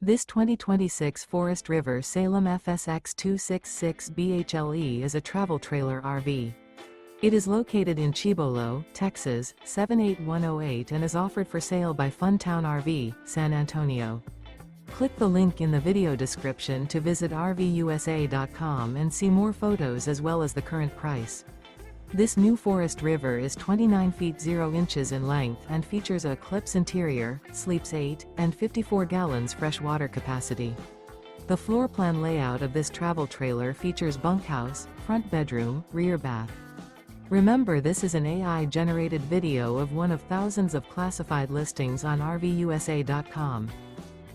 This 2026 Forest River Salem FSX 266 BHLE is a travel trailer RV. It is located in Cibolo, Texas, 78108 and is offered for sale by Funtown RV, San Antonio. Click the link in the video description to visit RVUSA.com and see more photos as well as the current price. This new Forest River is 29 feet 0 inches in length and features a ECLIPSE interior, sleeps 8, and 54 gallons fresh water capacity. The floor plan layout of this travel trailer features bunkhouse, front bedroom, rear bath. Remember, this is an AI-generated video of one of thousands of classified listings on RVUSA.com.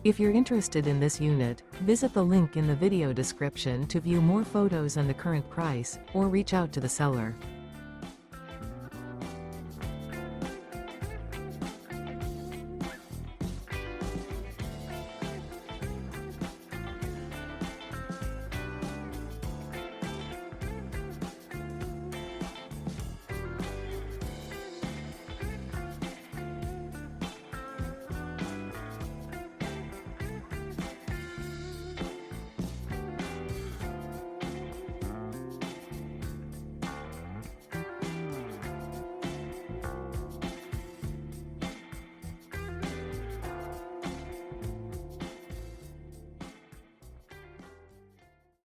If you're interested in this unit, visit the link in the video description to view more photos and the current price, or reach out to the seller.